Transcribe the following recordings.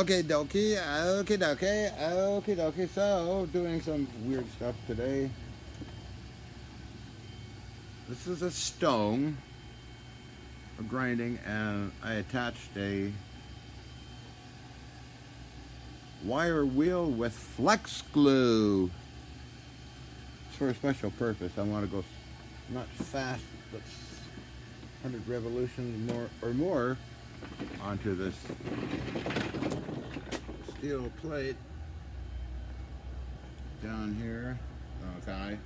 Okay, dokie, okay, dokie, okay, dokie. So, doing some weird stuff today. This is a stone for grinding, and I attached a wire wheel with flex glue. It's for a special purpose. I want to go not fast, but 100 revolutions more or more onto this steel plate down here. Okay.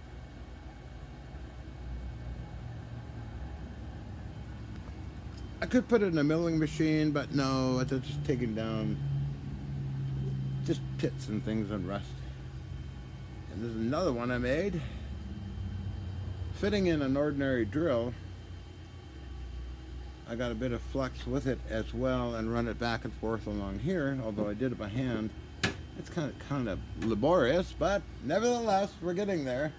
I could put it in a milling machine, but no, it's just taking down just pits and things and rust. And there's another one I made. Fitting in an ordinary drill, I got a bit of flux with it as well and run it back and forth along here, although I did it by hand. It's kind of laborious, but nevertheless, we're getting there.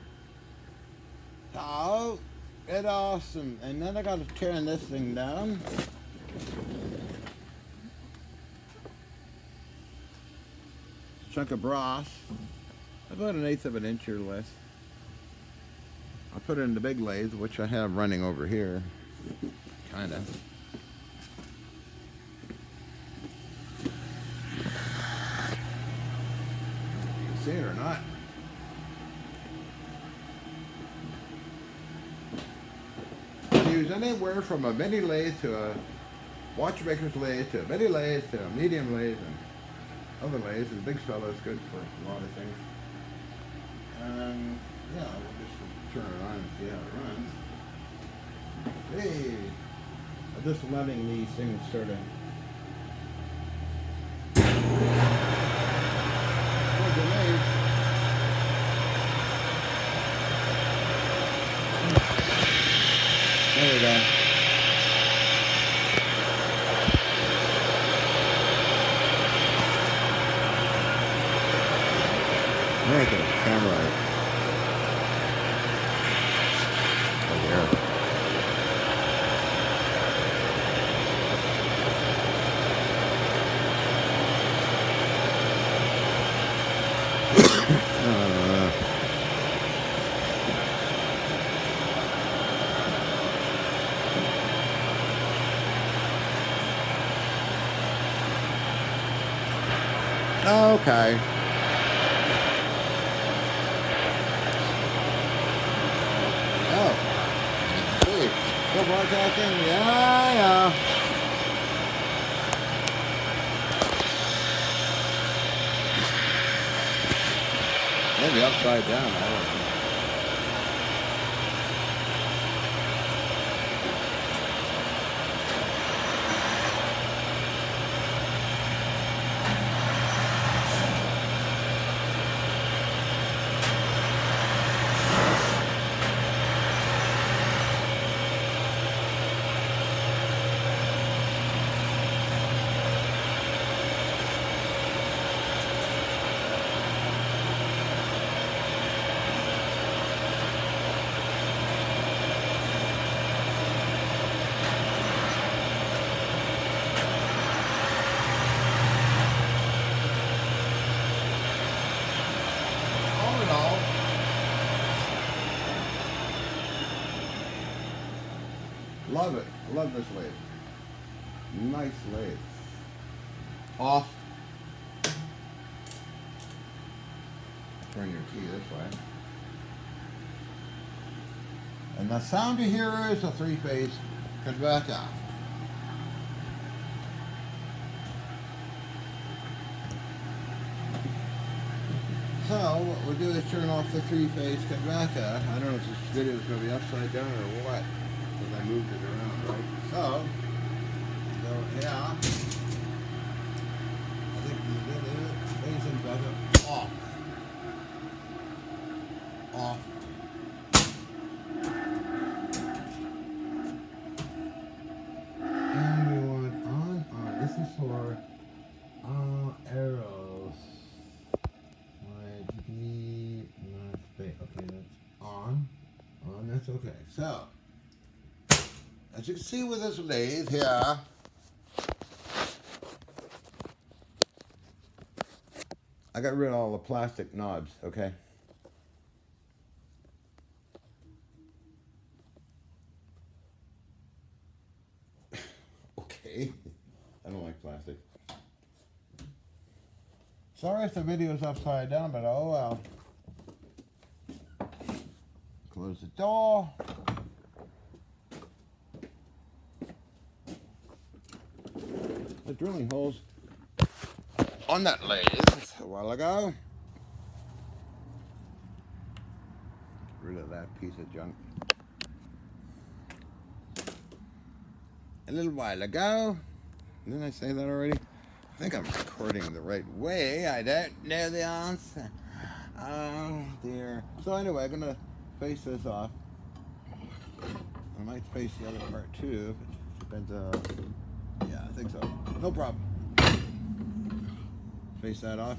Oh, it's awesome. And then I got to turn this thing down. Chunk of brass, about 1/8 of an inch or less. I'll put it in the big lathe, which I have running over here, kind of. See it or not. I use anywhere from a mini lathe to a watchmaker's lathe to a mini lathe to a medium lathe and other lathes. The big fella is good for a lot of things. Yeah, we'll just turn it on and see how it runs. Hey, I'm just letting these things sort of. There we go. There's a camera over there. Okay. Oh. Hey, still broadcasting? Yeah. Maybe upside down. I don't know. Love it. Love this lathe. Nice lathe. Off. Turn your key this way. And the sound you hear is a 3-phase converter. So what we'll do is turn off the 3-phase converter. I don't know if this video is going to be upside down or what, because I moved it around, right? So yeah, I think the phase inverter off. Off. And we want on. This is for arrows. Okay, that's on. That's okay. So, as you can see with this lathe here, I got rid of all the plastic knobs, okay? Okay. I don't like plastic. Sorry if the video's upside down, but oh well. Close the door. The drilling holes on that lathe a while ago. Get rid of that piece of junk. A little while ago. Didn't I say that already? I think I'm recording the right way. I don't know the answer. Oh dear. So anyway, I'm gonna face this off. I might face the other part too. If it depends. Yeah, I think so. No problem. Face that off.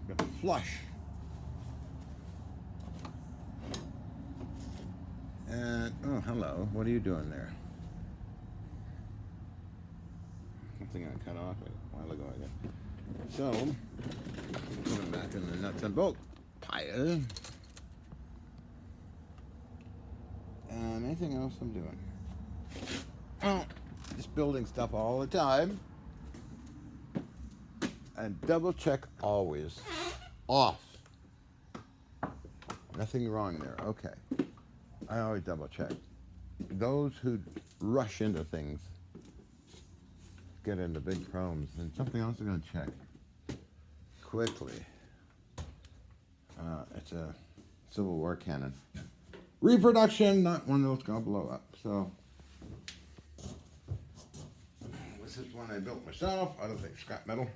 I'm gonna flush. And oh, hello. What are you doing there? Something I cut off a while ago, I guess. So, put them back in the nuts and bolt pile. And anything else I'm doing? Oh, just building stuff all the time. And double check always. Off. Nothing wrong there. Okay. I always double check. Those who rush into things get into big problems. And something else I'm going to check quickly. It's a Civil War cannon. Reproduction, not one that's going to blow up. So, this is one I built myself out of the scrap metal.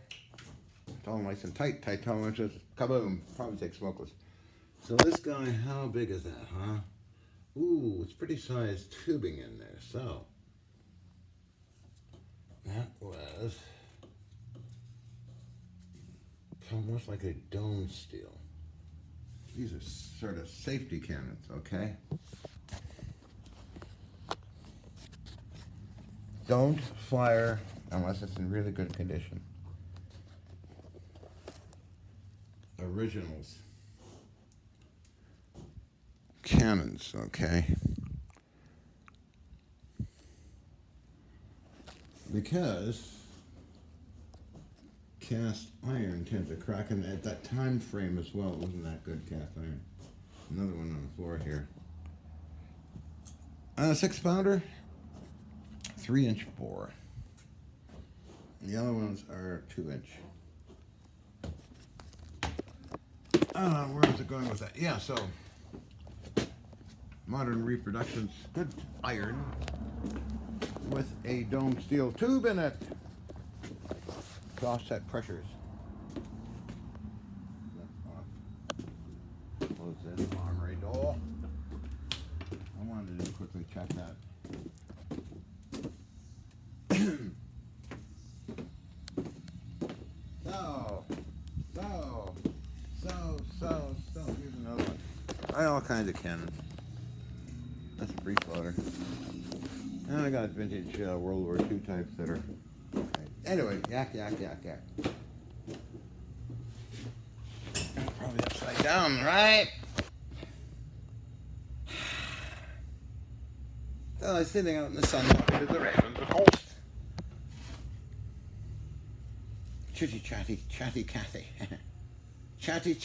It's all nice and tight. Tight tolerances. Kaboom. Probably take smokeless. So this guy, how big is that, huh? Ooh, it's pretty sized tubing in there. So, that was almost like a dome steel. These are sort of safety cannons, okay? Don't fire unless it's in really good condition. Originals. Cannons, okay? Because cast iron tends to crack, and at that time frame as well, it wasn't that good cast iron. Another one on the floor here. 6-pounder, 3-inch bore. The other ones are 2-inch. Where is it going with that? Yeah, so modern reproductions, good iron with a dome steel tube in it to offset pressures. Close this armory door. I wanted to quickly check that. So, here's another one. I got all kinds of cannons. That's a breech loader. And I got vintage World War II types that are... Okay. Anyway, yak. Probably upside down, right? So I was sitting out in the sun talking to the ravens, of course. Chitty chatty Cathy. Chatty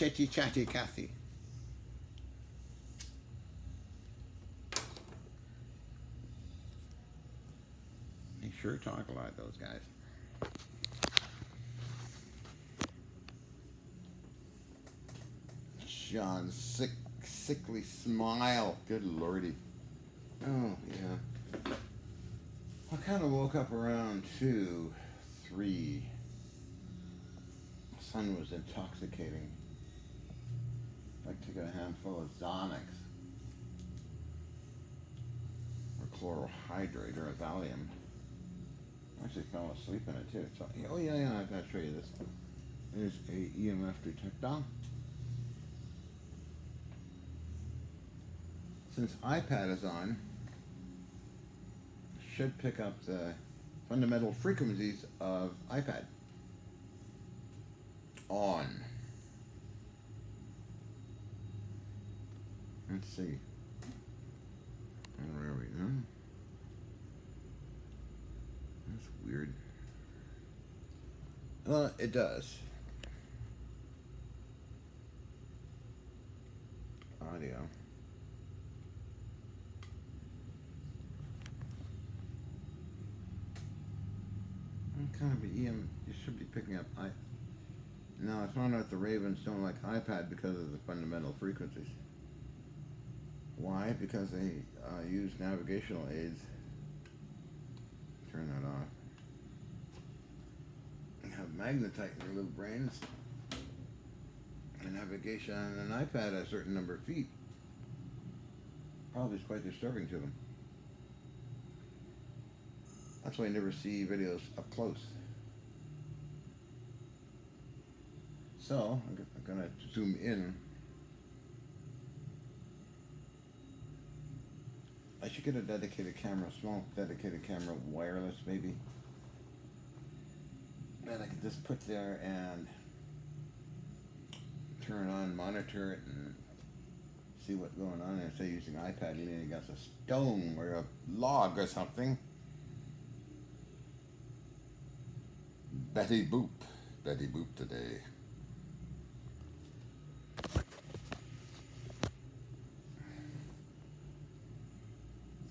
Cathy. They sure talk a lot, those guys. John's sickly smile. Good lordy. Oh, yeah. I kind of woke up around 2, 3. The sun was intoxicating. I took a handful of Xanax. Or chlorohydrate or a Valium. I actually fell asleep in it too. So, oh yeah, I've got to show you this. There's a EMF detector. Since iPad is on, should pick up the fundamental frequencies of iPad. On. Let's see. Where are we now? That's weird. Well, it does. Audio. Kind of EM. You should be picking up. No, it's not that the Ravens don't like iPad because of the fundamental frequencies. Why? Because they use navigational aids. Turn that off. They have magnetite in their little brains. And navigation on an iPad at a certain number of feet probably is quite disturbing to them. That's why you never see videos up close. So, I'm going to zoom in. I should get a dedicated camera, small dedicated camera, wireless maybe. And I can just put there and turn it on, monitor it, and see what's going on. And say using iPad, you mean you got a stone or a log or something. Betty Boop today.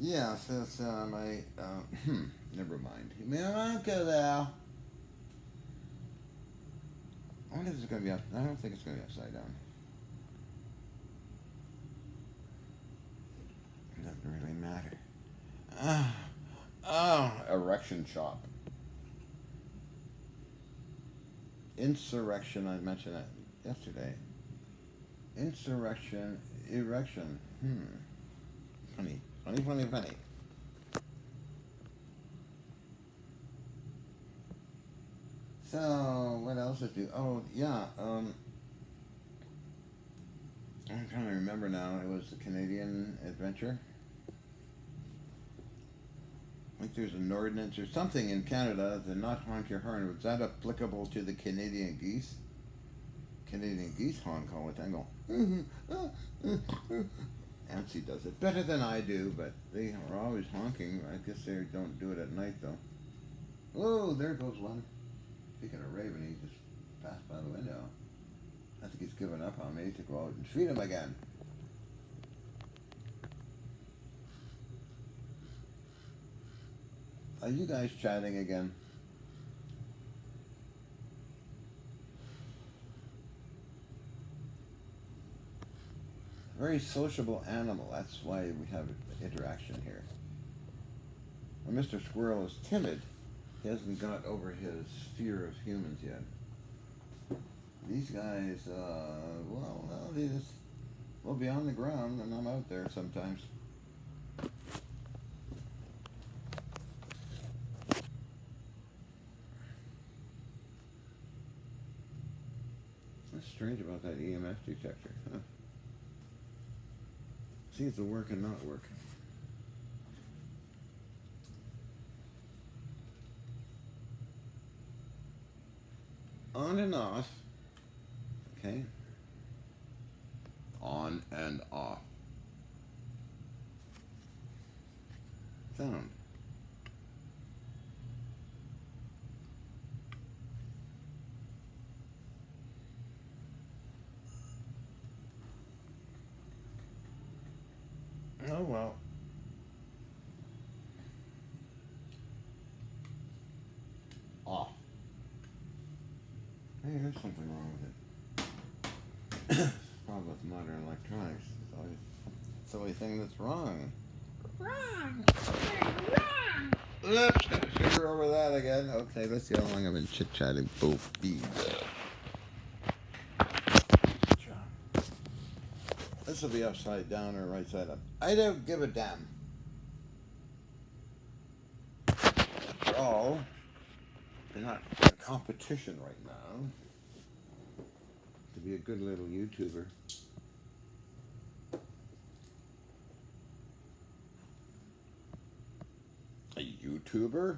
Yeah, so it's my, never mind. I wonder if it's going to be up. I don't think it's going to be upside down. It doesn't really matter. Erection shop. Insurrection, I mentioned that yesterday. Insurrection, erection. Funny. So, what else is do? Oh, yeah, I'm trying to remember now. It was the Canadian Adventure. I think there's an ordinance or something in Canada to not honk your horn. Was that applicable to the Canadian geese? Canadian geese honk all the time. Go. Nancy does it better than I do, but they are always honking. I guess they don't do it at night, though. Oh, there goes one. Speaking of Raven, he just passed by the window. I think he's given up on me to go out and feed him again. Are you guys chatting again? Very sociable animal. That's why we have interaction here. Well, Mr. Squirrel is timid. He hasn't got over his fear of humans yet. These guys, they just will be on the ground, and I'm out there sometimes. What's strange about that EMF detector? Huh? Seems to work and not work. On and off. Okay. On and off. Sound. Oh well. Off. Hey, there's something wrong with it. Problem with modern electronics. It's always the only thing that's wrong. Wrong. Oops, got a finger over that again. Okay, let's see how long I've been chit-chatting both feet. This will be upside down or right side up. I don't give a damn. After all, they're not in a competition right now to be a good little YouTuber. A YouTuber?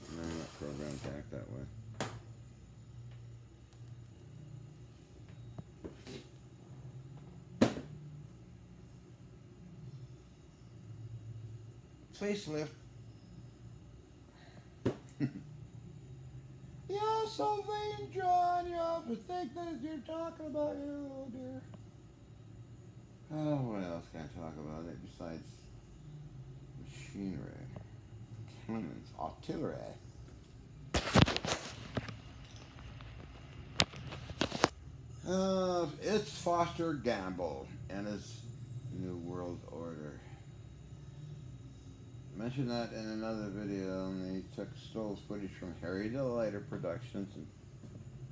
No, I'm not programmed to act that way. facelift. You're so vain, John. You have to think that you're talking about you, oh dear. Oh, what else can I talk about it besides machinery? Cannons, artillery. It's Foster Gamble and his New World Order. I mentioned that in another video, and he stole footage from Harry the Lighter Productions and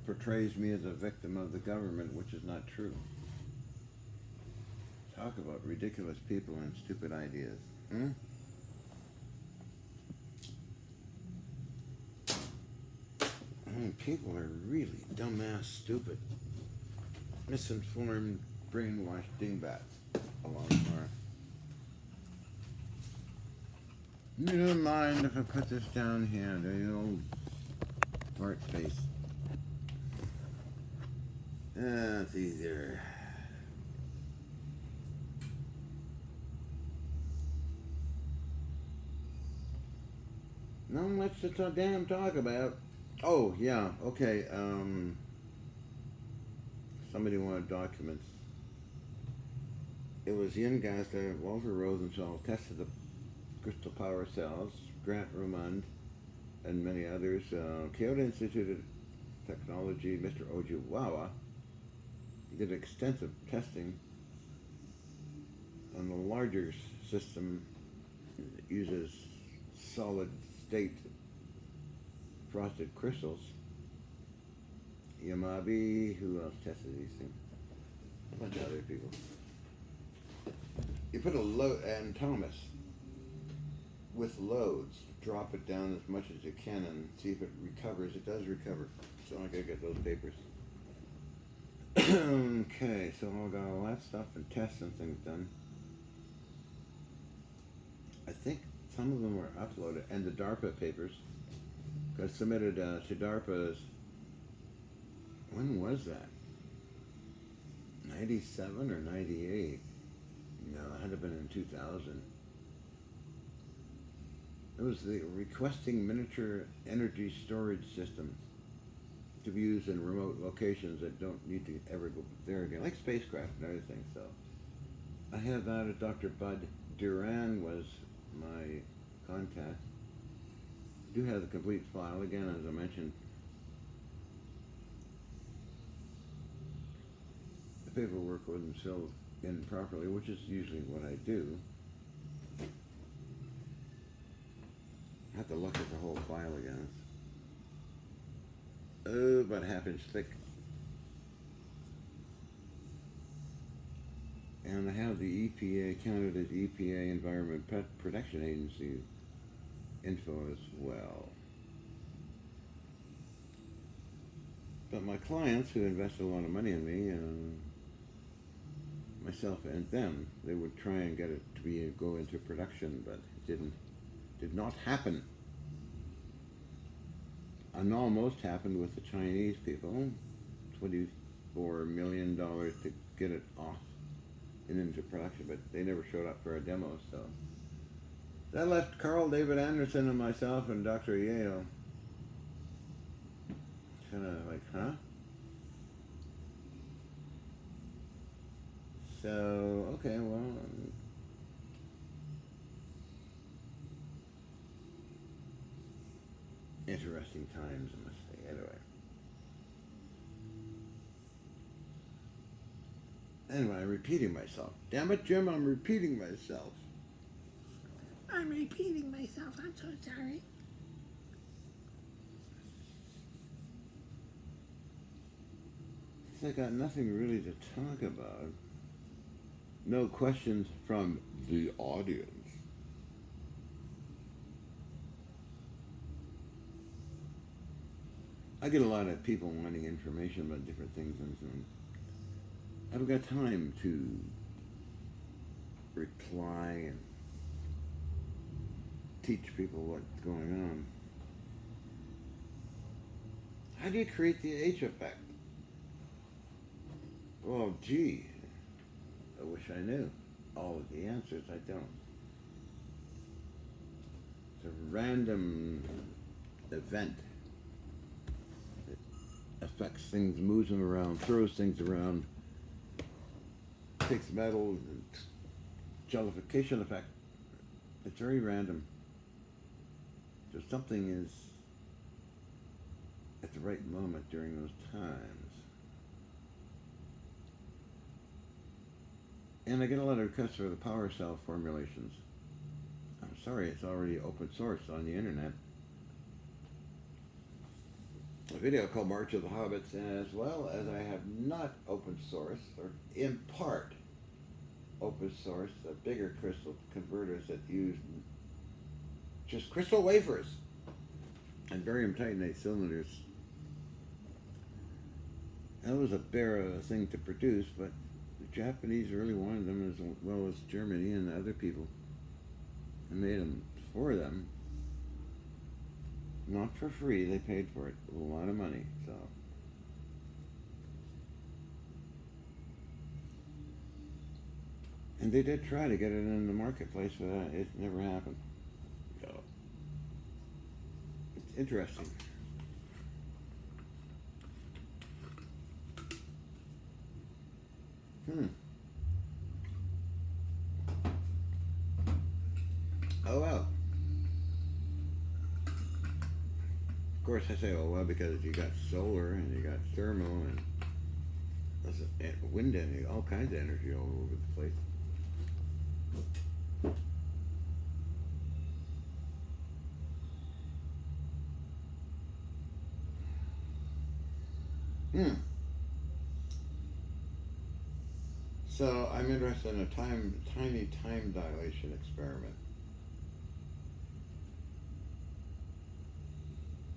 portrays me as a victim of the government, which is not true. Talk about ridiculous people and stupid ideas. People are really dumbass, stupid, misinformed, brainwashed dingbats along our. You don't mind if I put this down here, do you, old fart face? It's easier. Not much to talk about. Oh, yeah, okay, somebody wanted documents. It was Ian Gassler, Walter Rosenthal tested the crystal power cells, Grant Rumand, and many others. Kyoto Institute of Technology, Mr. Ojiwawa, did extensive testing on the larger system that uses solid state frosted crystals. Yamabe, who else tested these things? A bunch of other people. You put a load, and Thomas, with loads, drop it down as much as you can and see if it recovers. It does recover. So I gotta get those papers. Okay, so I got all that stuff and tests and things done. I think some of them were uploaded, and the DARPA papers got submitted to DARPA's. When was that? 97 or 98? No, it had to have been in 2000. It was the requesting miniature energy storage systems to be used in remote locations that don't need to ever go there again, like spacecraft and everything. So I have that. Dr. Bud Duran was my contact. I do have the complete file again, as I mentioned. The paperwork wasn't filled in properly, which is usually what I do. I have to look at the whole file again. Oh, about half inch thick. And I have the EPA, counted as EPA Environment Protection Agency info as well. But my clients who invest a lot of money in me, myself and them, they would try and get it to go into production, but it did not happen. And almost happened with the Chinese people. $24 million to get it off and into production, but they never showed up for a demo, so that left Carl David Anderson and myself and Dr. Yale kind of like, huh? So, okay, well, interesting times, I must say. Anyway, I'm repeating myself. Damn it, Jim, I'm repeating myself. I'm repeating myself. I'm so sorry. I got nothing really to talk about. No questions from the audience. I get a lot of people wanting information about different things, and I haven't got time to reply and teach people what's going on. How do you create the H effect? Well, gee, I wish I knew all of the answers. I don't. It's a random event. It affects things, moves them around, throws things around, takes metal, jellification effect. It's very random. So something is at the right moment during those times. And I get a lot of requests for the power cell formulations. I'm sorry, it's already open source on the internet. A video called March of the Hobbits, as well as I have not open source, or in part open source, the bigger crystal converters that use just crystal wafers and barium titanate cylinders. That was a bear thing to produce, but the Japanese really wanted them, as well as Germany and other people, and made them for them. Not for free, they paid for it a lot of money, so. And they did try to get it in the marketplace, but it never happened. So, it's interesting. Oh well. Of course I say oh well because you got solar and you got thermal and wind energy, all kinds of energy all over the place. So I'm interested in a tiny time dilation experiment.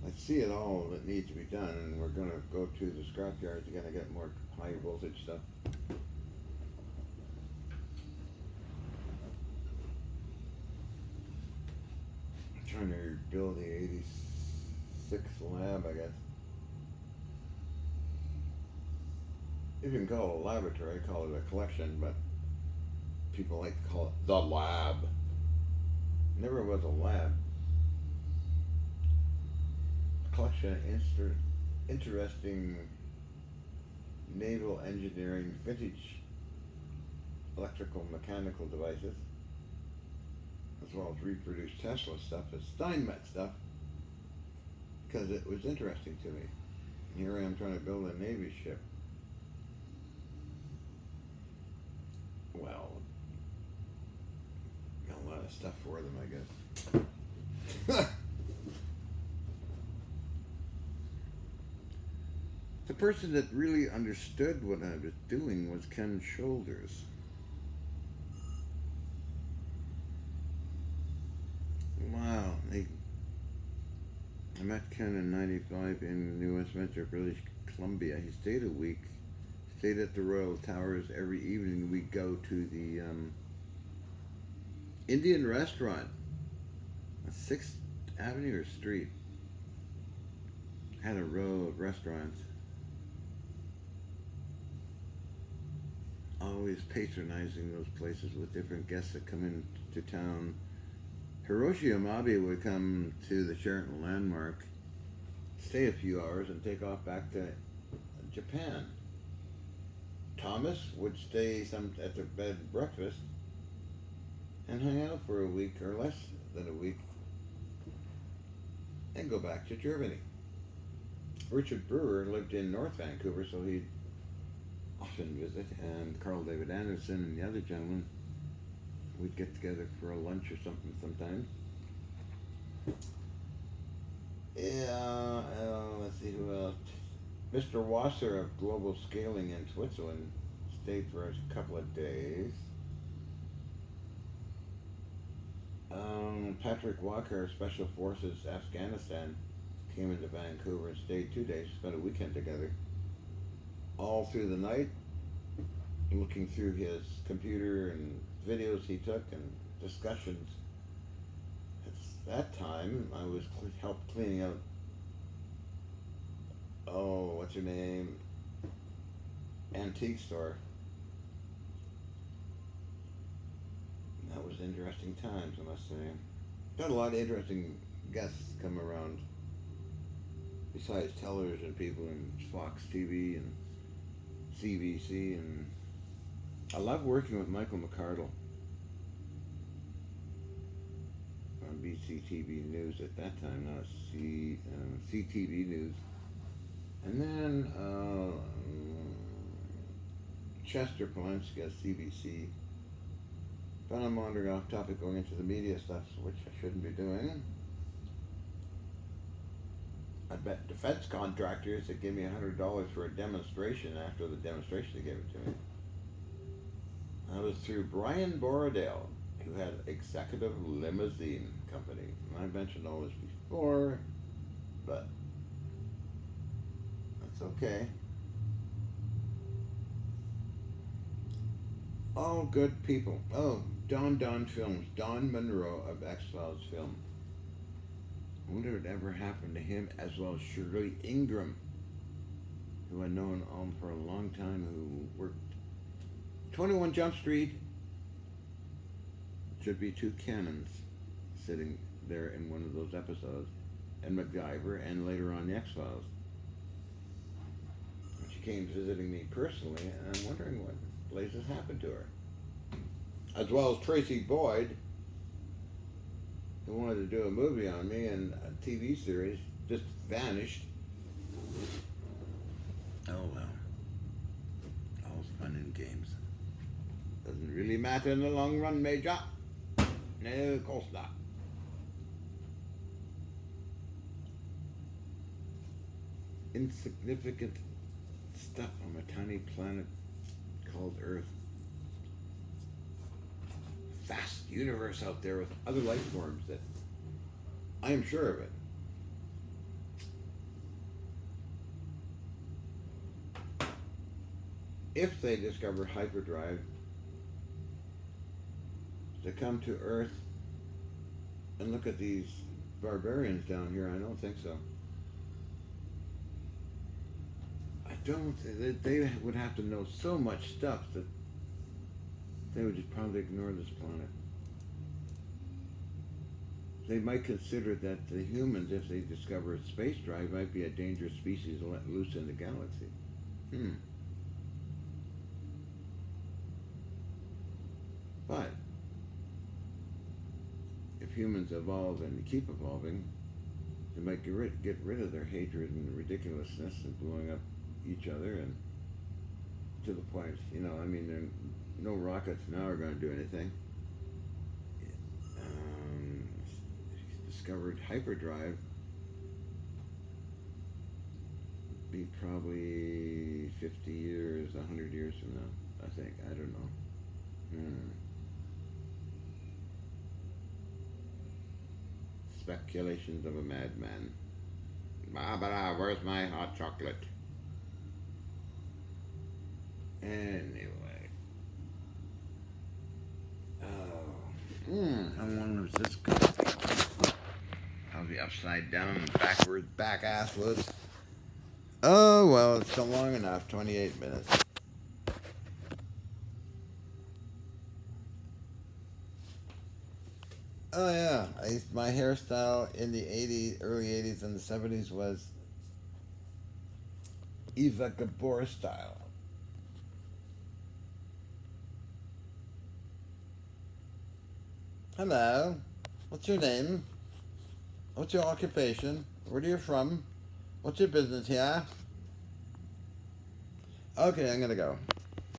I see it all that needs to be done, and we're going to go to the scrapyard to get more high voltage stuff. I'm trying to build the 86 lab, I guess. If you can call it a laboratory, I call it a collection, but people like to call it the lab. It never was a lab. A collection of interesting naval engineering vintage electrical mechanical devices, as well as reproduced Tesla stuff and Steinmetz stuff, because it was interesting to me. Here I am trying to build a Navy ship. Well, got a lot of stuff for them, I guess. The person that really understood what I was doing was Ken Shoulders. Wow. I met Ken in '95 in New Westminster, British Columbia. He stayed a week. Stayed at the Royal Towers. Every evening we'd go to the Indian restaurant on 6th Avenue or Street. Had a row of restaurants. Always patronizing those places with different guests that come into town. Hiroshi Amabe would come to the Sheraton Landmark, stay a few hours, and take off back to Japan. Thomas would stay at the bed and breakfast and hang out for a week or less than a week and go back to Germany. Richard Brewer lived in North Vancouver, so he'd often visit, and Carl David Anderson and the other gentleman, we'd get together for a lunch or something sometimes. Yeah, let's see who else. Mr. Wasser of Global Scaling in Switzerland stayed for a couple of days. Patrick Walker, Special Forces, Afghanistan, came into Vancouver and stayed 2 days, spent a weekend together. All through the night, looking through his computer and videos he took and discussions. At that time, I was helped cleaning out, what's her name? Antique store. That was interesting times, I must say. Got a lot of interesting guests come around besides television people and Fox TV and CBC, and I love working with Michael McCardle on BCTV News at that time, now CTV News. And then Chester Polanski at CBC. But I'm wandering off topic, going into the media stuff, which I shouldn't be doing. I bet defense contractors that gave me $100 for a demonstration. After the demonstration, they gave it to me. I was through Brian Borodale, who had Executive Limousine Company. And I mentioned all this before, but that's okay. All good people. Oh, Don Films. Don Monroe of X-Files film. I wonder what ever happened to him, as well as Shirley Ingram, who I've known for a long time, who worked 21 Jump Street. Should be two cannons sitting there in one of those episodes, and MacGyver, and later on the X-Files. She came visiting me personally, and I'm wondering what places happened to her. As well as Tracy Boyd, who wanted to do a movie on me and a TV series, just vanished. Oh well. All's fun and games. Doesn't really matter in the long run, Major. No, of course not. Insignificant stuff on a tiny planet called Earth. Vast universe out there with other life forms that I am sure of it. If they discover hyperdrive to come to Earth and look at these barbarians down here, I don't think so. They would have to know so much stuff that they would just probably ignore this planet. They might consider that the humans, if they discover a space drive, might be a dangerous species let loose in the galaxy. But if humans evolve and keep evolving, they might get rid of their hatred and ridiculousness and blowing up each other, and to the point, no rockets now are going to do anything. Discovered hyperdrive be probably 50 years, 100 years from now, I think. I don't know. Speculations of a madman. Barbara, where's my hot chocolate? Anyway. How long was this going to be? I'll be upside down and backwards, back asswards. Oh, well, it's still long enough. 28 minutes. Oh, yeah. My hairstyle in the 80s, early 80s and the 70s was Eva Gabor style. Hello. What's your name? What's your occupation? Where are you from? What's your business here? Okay, I'm gonna go.